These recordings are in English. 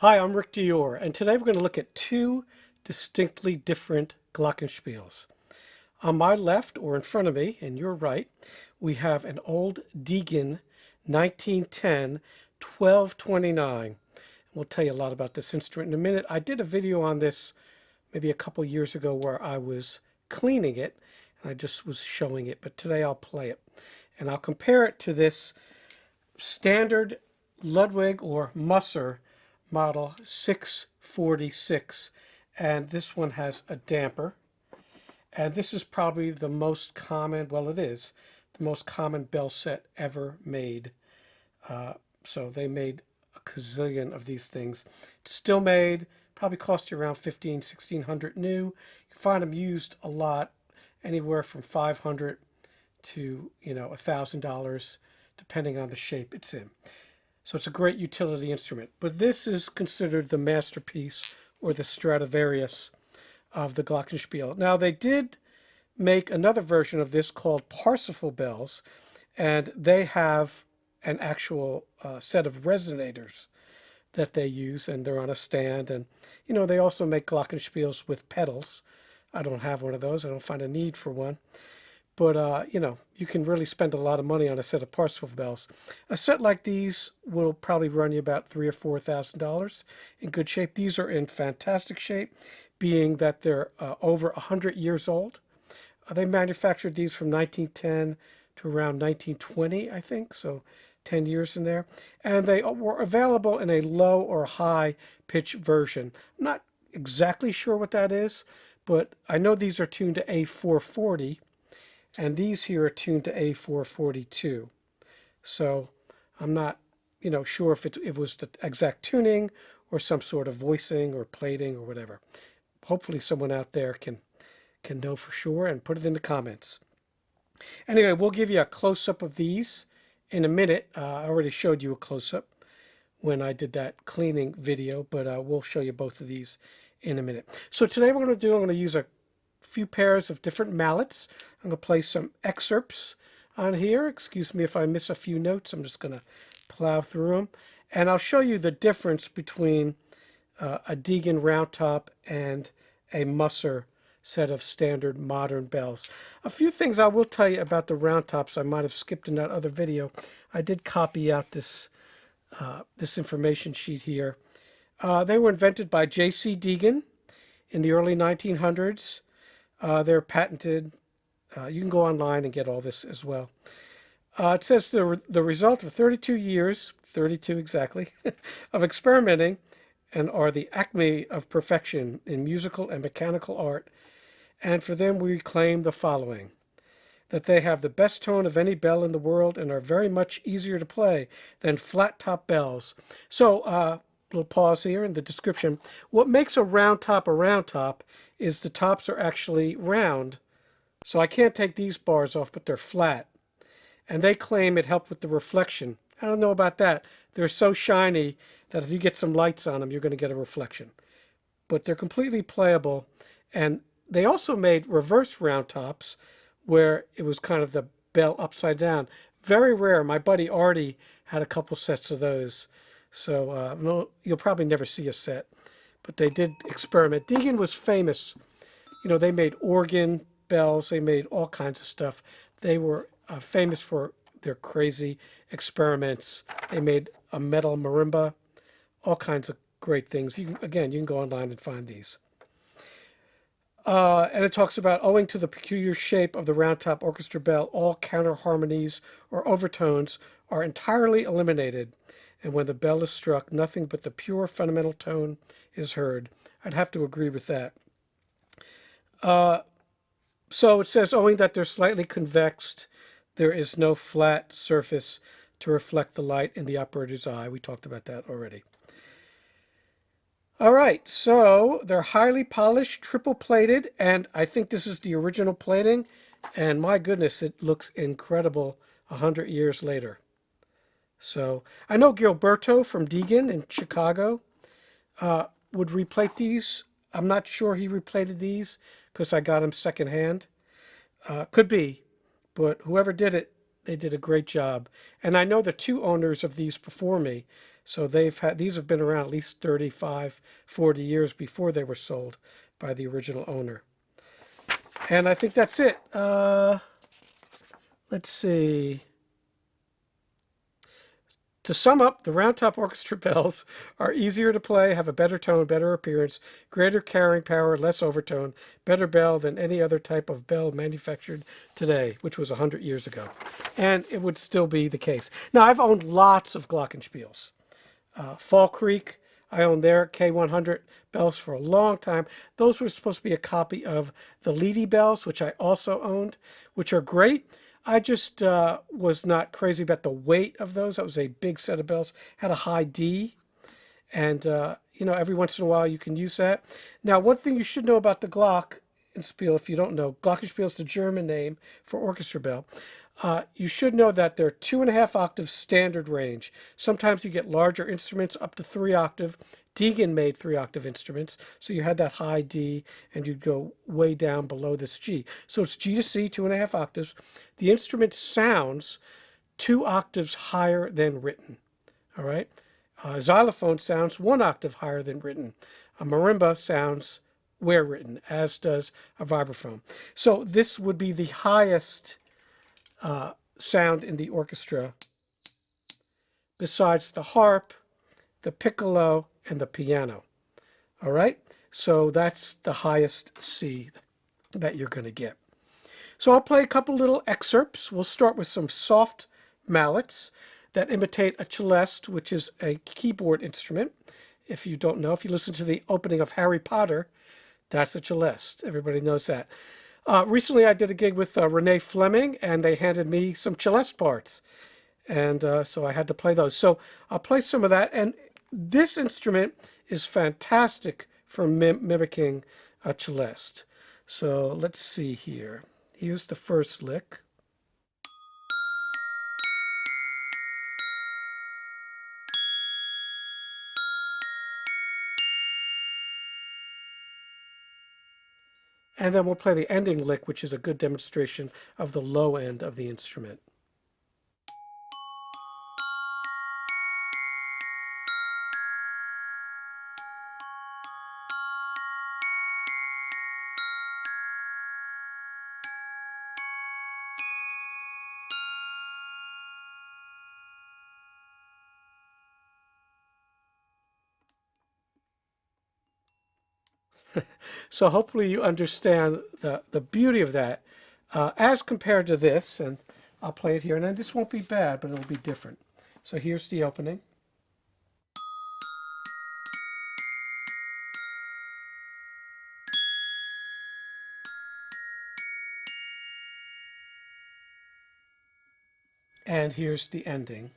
Hi, I'm Rick Dior, and today we're going to look at two distinctly different glockenspiels. On my left, or in front of me, and your right, we have an old Deagan 1910 1229. We'll tell you a lot about this instrument in a minute. I did a video on this maybe a couple years ago where I was cleaning it, and I just was showing it, but today I'll play it. And I'll compare it to this standard Ludwig or Musser model 646, and this one has a damper, and this is probably the most common, well, it is the most common bell set ever made. So they made a gazillion of these things. It's still made, probably cost you around 1600 new. You can find them used a lot, anywhere from 500 to $1,000, depending on the shape it's in. So it's a great utility instrument. But this is considered the masterpiece or the Stradivarius of the Glockenspiel. Now, they did make another version of this called Parsifal bells, and they have an actual set of resonators that they use, and they're on a stand. And, they also make Glockenspiels with pedals. I don't have one of those. I don't find a need for one. But, you can really spend a lot of money on a set of Parsifal bells. A set like these will probably run you about $3,000 or $4,000 in good shape. These are in fantastic shape, being that they're over 100 years old. They manufactured these from 1910 to around 1920, I think, so 10 years in there. And they were available in a low or high pitch version. I'm not exactly sure what that is, but I know these are tuned to A440. And these here are tuned to A442. So I'm not, sure if it was the exact tuning or some sort of voicing or plating or whatever. Hopefully someone out there can know for sure and put it in the comments. Anyway, we'll give you a close-up of these in a minute. I already showed you a close-up when I did that cleaning video, but we'll show you both of these in a minute. So today I'm going to use a few pairs of different mallets. I'm going to play some excerpts on here. Excuse me if I miss a few notes. I'm just going to plow through them. And I'll show you the difference between a Deagan Roundtop and a Musser set of standard modern bells. A few things I will tell you about the Roundtops I might have skipped in that other video. I did copy out this information sheet here. They were invented by J.C. Deagan in the early 1900s. They're patented. You can go online and get all this as well. It says the result of 32 years, 32 exactly, of experimenting, and are the acme of perfection in musical and mechanical art. And for them we claim the following: that they have the best tone of any bell in the world and are very much easier to play than flat top bells. So, little pause here in the description. What makes a round top is the tops are actually round. So I can't take these bars off, but they're flat. And they claim it helped with the reflection. I don't know about that. They're so shiny that if you get some lights on them, you're going to get a reflection. But they're completely playable. And they also made reverse round tops where it was kind of the bell upside down. Very rare. My buddy Artie had a couple sets of those. So no, you'll probably never see a set. But they did experiment. Deagan was famous. They made organ bells. They made all kinds of stuff. They were famous for their crazy experiments. They made a metal marimba, all kinds of great things. You can go online and find these. And it talks about, owing to the peculiar shape of the roundtop orchestra bell, all counter harmonies or overtones are entirely eliminated. And when the bell is struck, nothing but the pure fundamental tone is heard. I'd have to agree with that. So it says, owing that they're slightly convexed, there is no flat surface to reflect the light in the operator's eye. We talked about that already. All right, so they're highly polished, triple plated, and I think this is the original plating. And my goodness, it looks incredible 100 years later. So I know Gilberto from Deagan in Chicago would replate these. I'm not sure he replated these because I got them secondhand. Could be, but whoever did it They did a great job. And I know the two owners of these before me, so these have been around at least 35, 40 years before they were sold by the original owner. And I think that's it. Let's see. To sum up, the Roundtop orchestra bells are easier to play, have a better tone, better appearance, greater carrying power, less overtone, better bell than any other type of bell manufactured today, which was 100 years ago. And it would still be the case. Now, I've owned lots of Glockenspiels. Fall Creek, I owned their K100 bells for a long time. Those were supposed to be a copy of the Leedy bells, which I also owned, which are great. I just was not crazy about the weight of those. That was a big set of bells. Had a high D, and you know, every once in a while you can use that. Now, one thing you should know about the Glockenspiel, if you don't know, Glockenspiel is the German name for orchestra bell. You should know that they're 2.5 octaves standard range. Sometimes you get larger instruments up to 3 octave. Deagan made 3 octave instruments, so you had that high D and you'd go way down below this G. So it's G to C, 2.5 octaves. The instrument sounds 2 octaves higher than written. All right. Xylophone sounds 1 octave higher than written. A marimba sounds where written, as does a vibraphone. So this would be the highest sound in the orchestra, besides the harp, the piccolo, and the piano. All right, so that's the highest C that you're going to get. So I'll play a couple little excerpts. We'll start with some soft mallets that imitate a celeste, which is a keyboard instrument. If you don't know, if you listen to the opening of Harry Potter, that's a celeste. Everybody knows that. Recently, I did a gig with Renee Fleming, and they handed me some celeste parts. And so I had to play those. So I'll play some of that. And this instrument is fantastic for mimicking a celeste. So let's see here. Here's the first lick. And then we'll play the ending lick, which is a good demonstration of the low end of the instrument. So hopefully you understand the beauty of that as compared to this. And I'll play it here. And then this won't be bad, but it'll be different. So here's the opening. And here's the ending.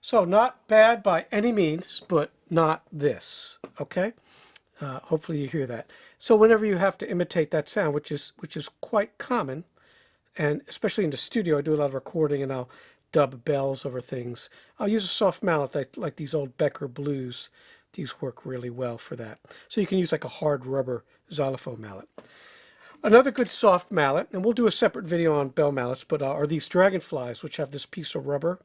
So not bad by any means, but not this, okay? Hopefully you hear that. So whenever you have to imitate that sound, which is quite common, and especially in the studio, I do a lot of recording and I'll dub bells over things. I'll use a soft mallet like these old Becker Blues. These work really well for that. So you can use like a hard rubber xylophone mallet. Another good soft mallet, and we'll do a separate video on bell mallets, but are these dragonflies, which have this piece of rubber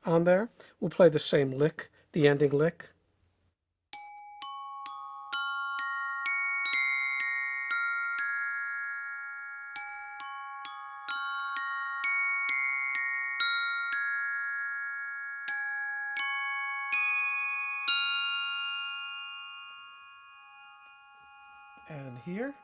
on there. We'll play the same lick, the ending lick. And here.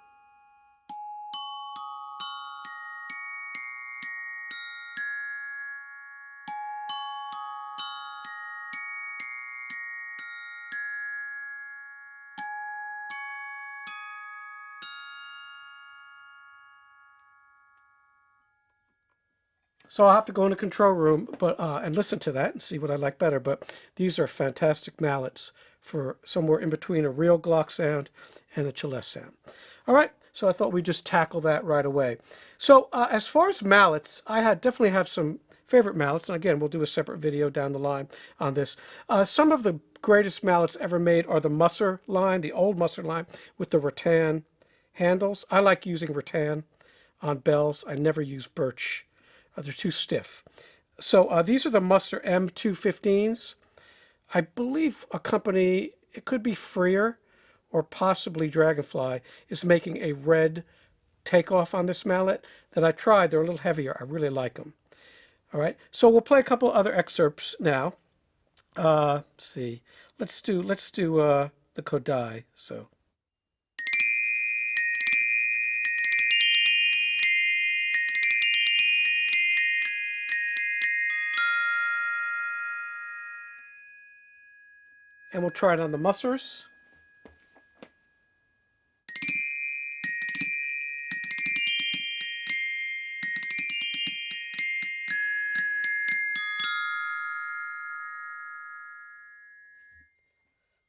So I'll have to go in the control room and listen to that and see what I like better. But these are fantastic mallets for somewhere in between a real Glock sound and a celeste sound. All right, so I thought we'd just tackle that right away. So as far as mallets, definitely have some favorite mallets, and again, we'll do a separate video down the line on this. Some of the greatest mallets ever made are the Musser line, the old Musser line with the rattan handles. I like using rattan on bells. I never use birch. They're too stiff. So these are the Musser M215s. I believe a company, it could be Freer or possibly Dragonfly, is making a red takeoff on this mallet that I tried. They're a little heavier. I really like them. All right, so we'll play a couple other excerpts now. Let's see. Let's do the Kodai. So. And we'll try it on the Mussers.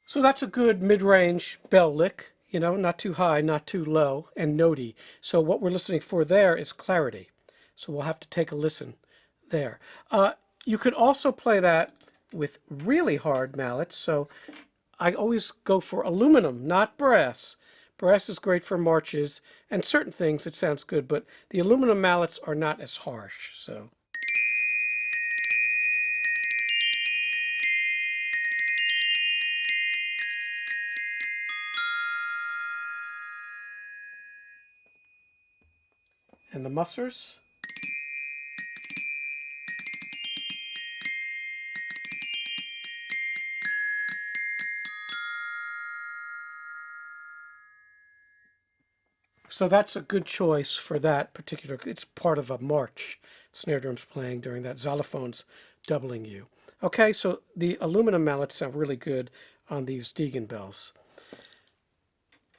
So that's a good mid-range bell lick, you know, not too high, not too low, and notey. So what we're listening for there is clarity. So we'll have to take a listen there. You could also play that with really hard mallets. So I always go for aluminum, not brass. Brass is great for marches and certain things. It sounds good, but the aluminum mallets are not as harsh. So. And the Mussers. So that's a good choice for that particular. It's part of a march. Snare drums playing during that. Xylophones doubling you. Okay, so the aluminum mallets sound really good on these Deagan bells.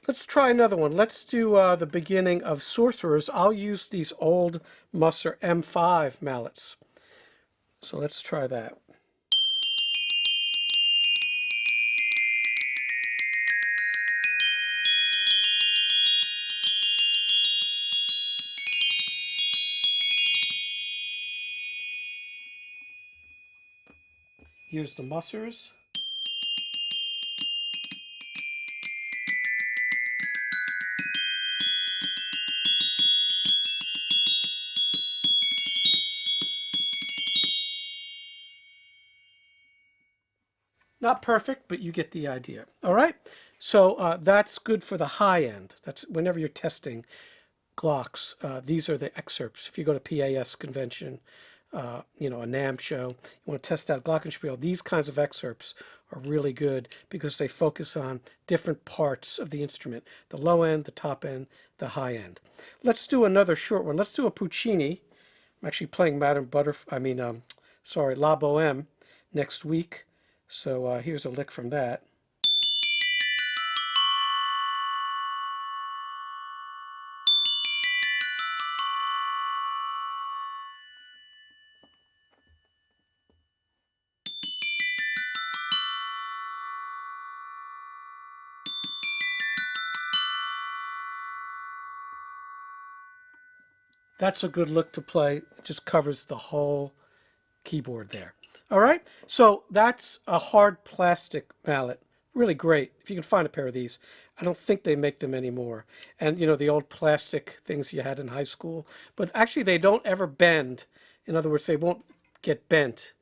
Let's try another one. Let's do the beginning of Sorcerers. I'll use these old Musser M5 mallets. So let's try that. Here's the Mussers. Not perfect, but you get the idea. All right, so that's good for the high end. That's whenever you're testing Glocks. These are the excerpts. If you go to PAS convention, you know, a NAMM show, you want to test out Glockenspiel, these kinds of excerpts are really good because they focus on different parts of the instrument, the low end, the top end, the high end. Let's do another short one. Let's do a Puccini. I'm actually playing La Bohème next week. So here's a lick from that. That's a good lick to play. It just covers the whole keyboard there. All right, so that's a hard plastic mallet. Really great. If you can find a pair of these. I don't think they make them anymore. And, you know, the old plastic things you had in high school. But actually, they don't ever bend. In other words, they won't get bent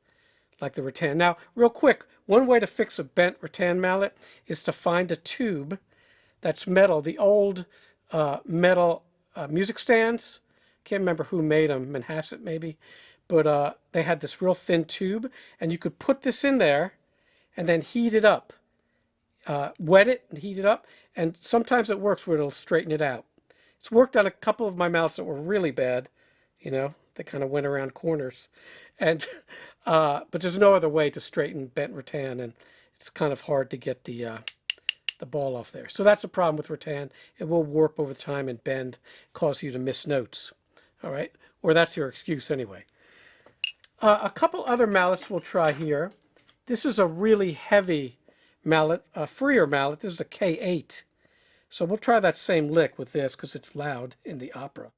like the rattan. Now, real quick, one way to fix a bent rattan mallet is to find a tube that's metal. The old metal music stands, can't remember who made them, Manhasset maybe, but they had this real thin tube, and you could put this in there and then heat it up. Wet it and heat it up, and sometimes it works where it'll straighten it out. It's worked on a couple of my mallets that were really bad, you know, they kind of went around corners, and but there's no other way to straighten bent rattan, and it's kind of hard to get the ball off there. So that's a problem with rattan. It will warp over time and bend, cause you to miss notes. All right, or that's your excuse anyway. A couple other mallets we'll try here. This is a really heavy mallet, a Freer mallet. This is a K8. So we'll try that same lick with this because it's loud in the opera.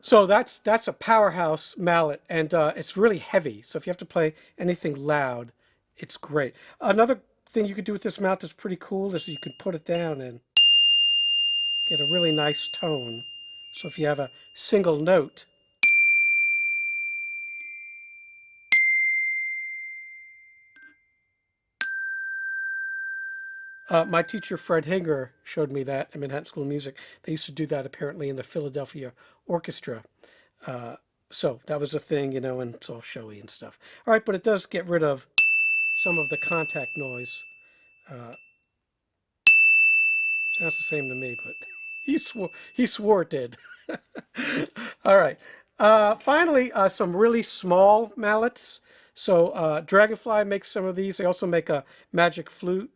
So that's a powerhouse mallet, and it's really heavy. So if you have to play anything loud, it's great. Another thing you could do with this mallet that's pretty cool is you can put it down and get a really nice tone. So if you have a single note, my teacher Fred Hinger showed me that in Manhattan School of Music. They used to do that apparently in the Philadelphia Orchestra. Uh, so that was a thing, you know, and it's all showy and stuff. All right, but it does get rid of some of the contact noise. Uh, Sounds the same to me, but he swore it did. All right. Finally, some really small mallets. So Dragonfly makes some of these. They also make a magic flute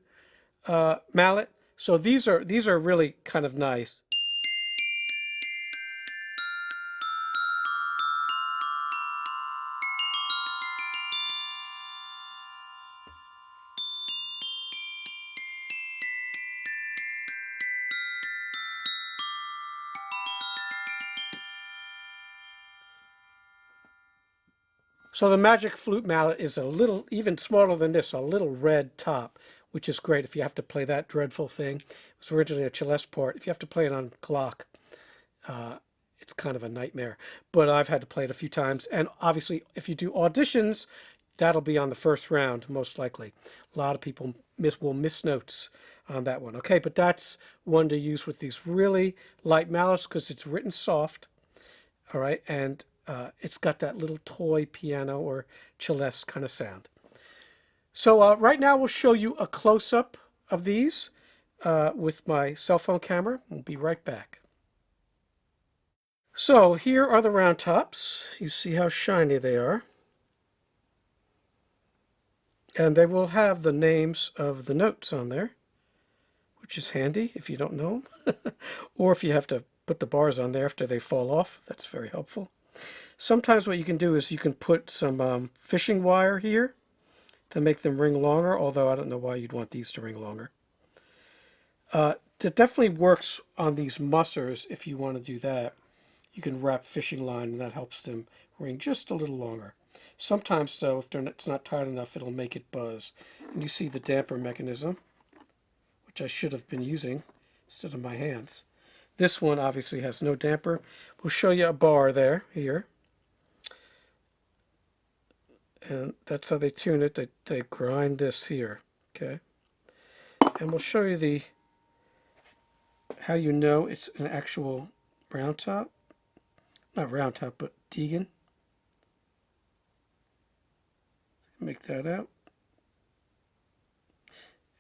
mallet. So these are really kind of nice. So the magic flute mallet is a little, even smaller than this, a little red top, which is great if you have to play that dreadful thing. It was originally a celeste part. If you have to play it on Glock, it's kind of a nightmare. But I've had to play it a few times. And obviously, if you do auditions, that'll be on the first round, most likely. A lot of people will miss notes on that one. Okay, but that's one to use with these really light mallets because it's written soft. All right, and it's got that little toy piano or celeste kind of sound. So right now we'll show you a close-up of these with my cell phone camera. We'll be right back. So here are the round tops. You see how shiny they are. And they will have the names of the notes on there, which is handy if you don't know them. Or if you have to put the bars on there after they fall off, that's very helpful. Sometimes what you can do is you can put some fishing wire here to make them ring longer, although I don't know why you'd want these to ring longer. That definitely works on these Mussers if you want to do that. You can wrap fishing line and that helps them ring just a little longer. Sometimes though, if it's not tight enough, it'll make it buzz. And you see the damper mechanism, which I should have been using instead of my hands. This one obviously has no damper. We'll show you a bar there, here. And that's how they tune it. They grind this here, okay? And we'll show you how you know it's an actual round top. Not round top, but Deagan. Make that out.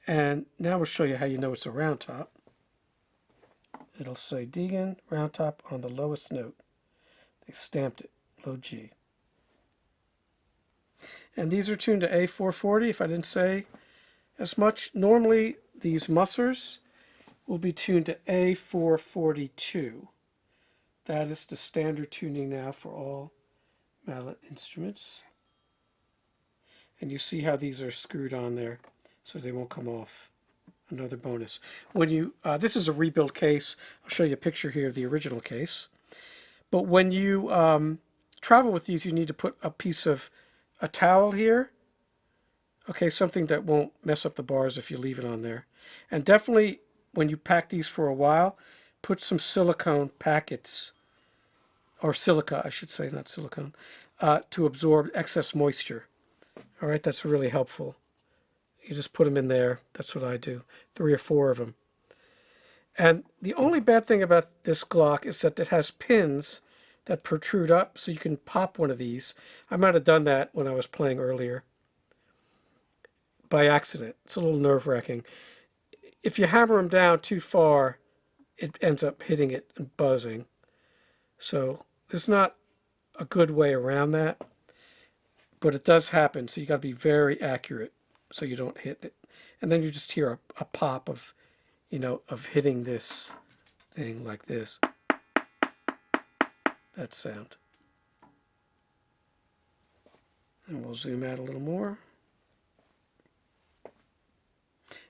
And now we'll show you how you know it's a round top. It'll say Deagan round top on the lowest note. They stamped it, low G. And these are tuned to A440, if I didn't say as much. Normally, these Mussers will be tuned to A442. That is the standard tuning now for all mallet instruments. And you see how these are screwed on there so they won't come off. Another bonus. When you this is a rebuild case. I'll show you a picture here of the original case. But when you travel with these, you need to put a piece of a towel here. Okay, something that won't mess up the bars if you leave it on there. And definitely, when you pack these for a while, put some silicone packets, or silica, I should say, not silicone, to absorb excess moisture. All right, that's really helpful. You just put them in there. That's what I do, 3 or 4 of them. And the only bad thing about this Glock is that it has pins that protrude up, so you can pop one of these. I might have done that when I was playing earlier by accident. It's a little nerve-wracking. If you hammer them down too far, it ends up hitting it and buzzing. So there's not a good way around that. but it does happen, so you got to be very accurate so you don't hit it. And then you just hear a pop of, of hitting this thing like this. That sound. And we'll zoom out a little more.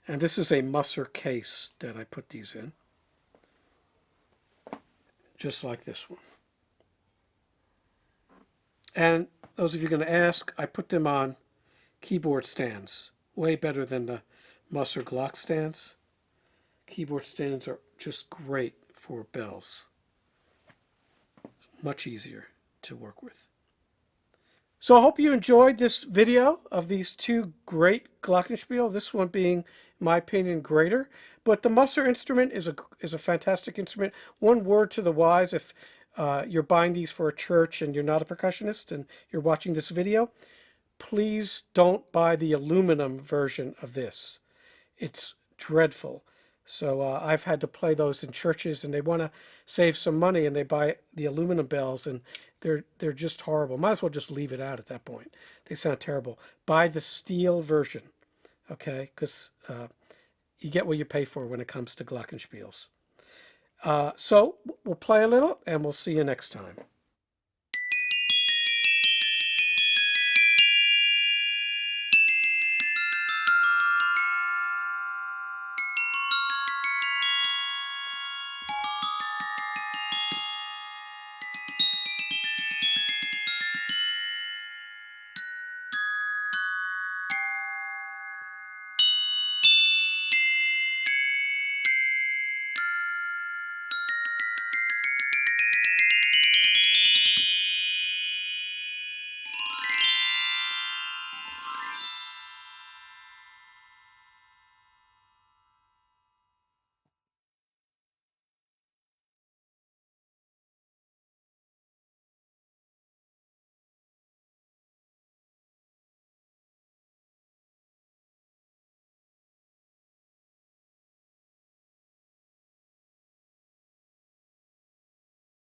And this is a Musser case that I put these in. Just like this one. And those of you going to ask, I put them on keyboard stands. Way better than the Musser Glock stands. Keyboard stands are just great for bells. Much easier to work with. So I hope you enjoyed this video of these two great glockenspiel, this one being, in my opinion, greater. But the Musser instrument is a fantastic instrument. One word to the wise, if you're buying these for a church and you're not a percussionist and you're watching this video, please don't buy the aluminum version of this. It's dreadful. So I've had to play those in churches, and they want to save some money, and they buy the aluminum bells, and they're just horrible. Might as well just leave it out at that point. They sound terrible. Buy the steel version, okay? Because you get what you pay for when it comes to glockenspiels. So we'll play a little, and we'll see you next time.